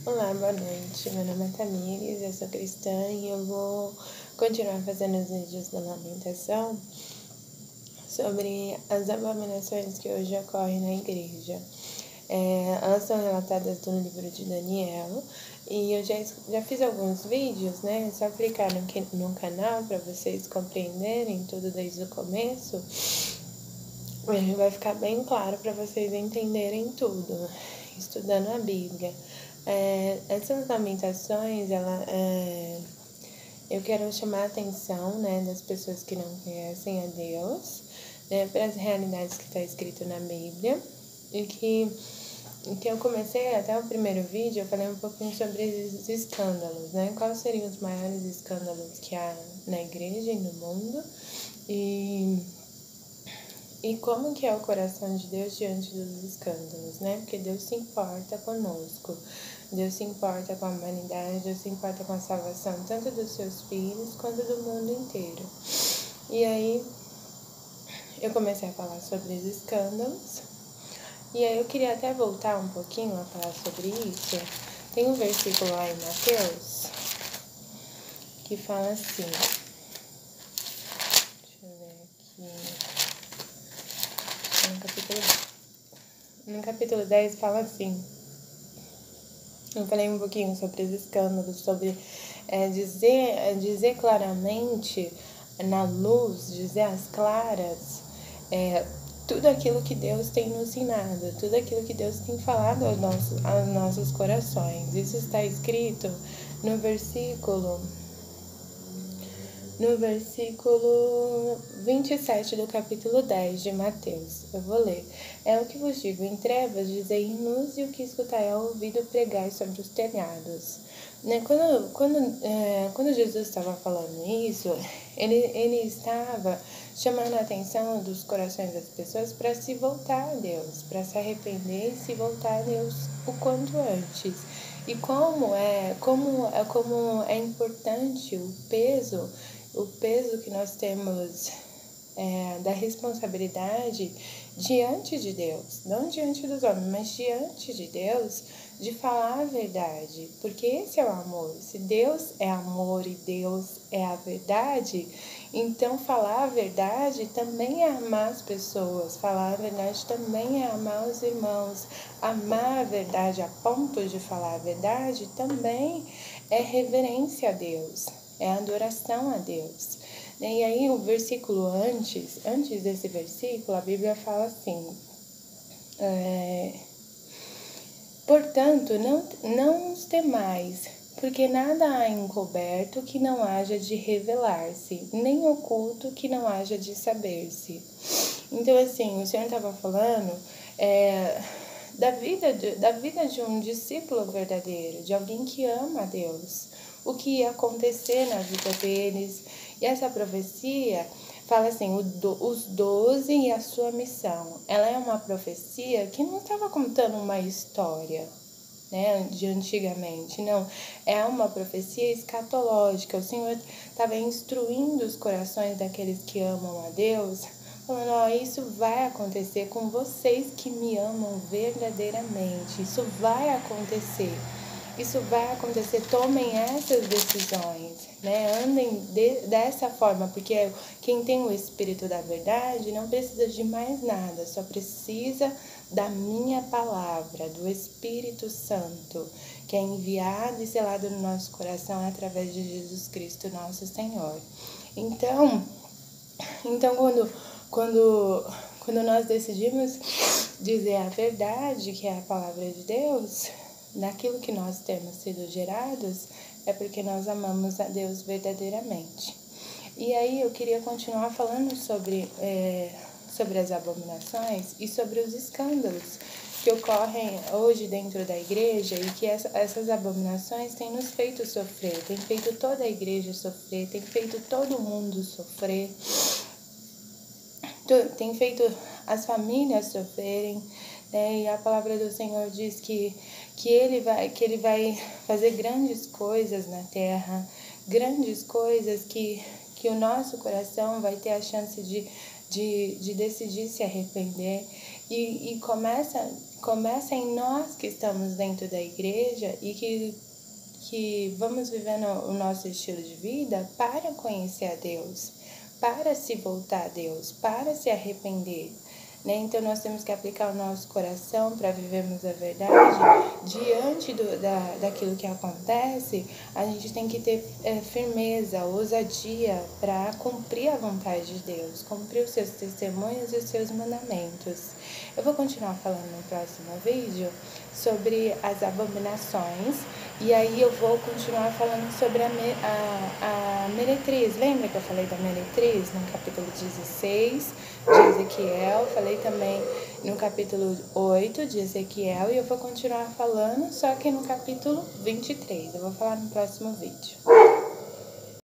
Olá, boa noite. Meu nome é Tamires, eu sou cristã e eu vou continuar fazendo os vídeos da lamentação sobre as abominações que hoje ocorrem na igreja. Elas são relatadas no livro de Daniel e eu já fiz alguns vídeos, né? É só clicar no canal para vocês compreenderem tudo desde o começo. Vai ficar bem claro para vocês entenderem tudo, estudando a Bíblia. Essas lamentações, eu quero chamar a atenção, né, das pessoas que não conhecem a Deus, né, para as realidades que está escrito na Bíblia, e que eu comecei até o primeiro vídeo, eu falei um pouquinho sobre esses escândalos, né, quais seriam os maiores escândalos que há na igreja e no mundo, e como que é o coração de Deus diante dos escândalos, né? Porque Deus se importa conosco. Deus se importa com a humanidade, Deus se importa com a salvação, tanto dos seus filhos quanto do mundo inteiro. E aí, eu comecei a falar sobre os escândalos. E aí, eu queria até voltar um pouquinho a falar sobre isso. Tem um versículo lá em Mateus que fala assim. Deixa eu ver aqui. No capítulo 10 fala assim. Eu falei um pouquinho sobre os escândalos, sobre dizer claramente, na luz, dizer às claras, tudo aquilo que Deus tem nos ensinado, tudo aquilo que Deus tem falado aos nossos corações. Isso está escrito no versículo 27 do capítulo 10 de Mateus. Eu vou ler. É o que vos digo, em trevas dizei em luz, e o que escutai ao ouvido pregai sobre os telhados. Né? Quando Jesus estava falando isso, ele estava chamando a atenção dos corações das pessoas para se voltar a Deus, para se arrepender e se voltar a Deus o quanto antes. E como é importante o peso que nós temos da responsabilidade diante de Deus, não diante dos homens, mas diante de Deus, de falar a verdade, porque esse é o amor. Se Deus é amor e Deus é a verdade, então falar a verdade também é amar as pessoas, falar a verdade também é amar os irmãos, amar a verdade a ponto de falar a verdade também é reverência a Deus, é adoração a Deus. E aí o versículo antes desse versículo, a Bíblia fala assim, portanto, não os temais, porque nada há encoberto que não haja de revelar-se, nem oculto que não haja de saber-se. Então, assim, o Senhor estava falando da vida de um discípulo verdadeiro, de alguém que ama a Deus, o que ia acontecer na vida deles. E essa profecia fala assim, os 12 e a sua missão. Ela é uma profecia que não estava contando uma história, né, de antigamente, não. É uma profecia escatológica. O Senhor estava instruindo os corações daqueles que amam a Deus, falando, isso vai acontecer com vocês que me amam verdadeiramente. Isso vai acontecer. Isso vai acontecer, tomem essas decisões, né? Andem dessa forma, porque quem tem o Espírito da verdade não precisa de mais nada, só precisa da minha palavra, do Espírito Santo, que é enviado e selado no nosso coração através de Jesus Cristo, nosso Senhor. Então quando nós decidimos dizer a verdade, que é a palavra de Deus, naquilo que nós temos sido gerados, é porque nós amamos a Deus verdadeiramente. E aí eu queria continuar falando sobre as abominações e sobre os escândalos que ocorrem hoje dentro da igreja, e que essas abominações têm nos feito sofrer, têm feito toda a igreja sofrer, têm feito todo mundo sofrer, tem feito as famílias sofrerem, né? E a palavra do Senhor diz que ele vai fazer grandes coisas na terra, grandes coisas que o nosso coração vai ter a chance de decidir se arrepender, e começa em nós que estamos dentro da igreja e que vamos vivendo o nosso estilo de vida para conhecer a Deus, para se voltar a Deus, para se arrepender. Né? Então, nós temos que aplicar o nosso coração para vivermos a verdade. Diante daquilo que acontece, a gente tem que ter firmeza, ousadia para cumprir a vontade de Deus, cumprir os seus testemunhos e os seus mandamentos. Eu vou continuar falando no próximo vídeo sobre as abominações, e aí eu vou continuar falando sobre a meretriz. Lembra que eu falei da meretriz no capítulo 16 de Ezequiel? Falei também no capítulo 8 de Ezequiel, e eu vou continuar falando, só que no capítulo 23. Eu vou falar no próximo vídeo.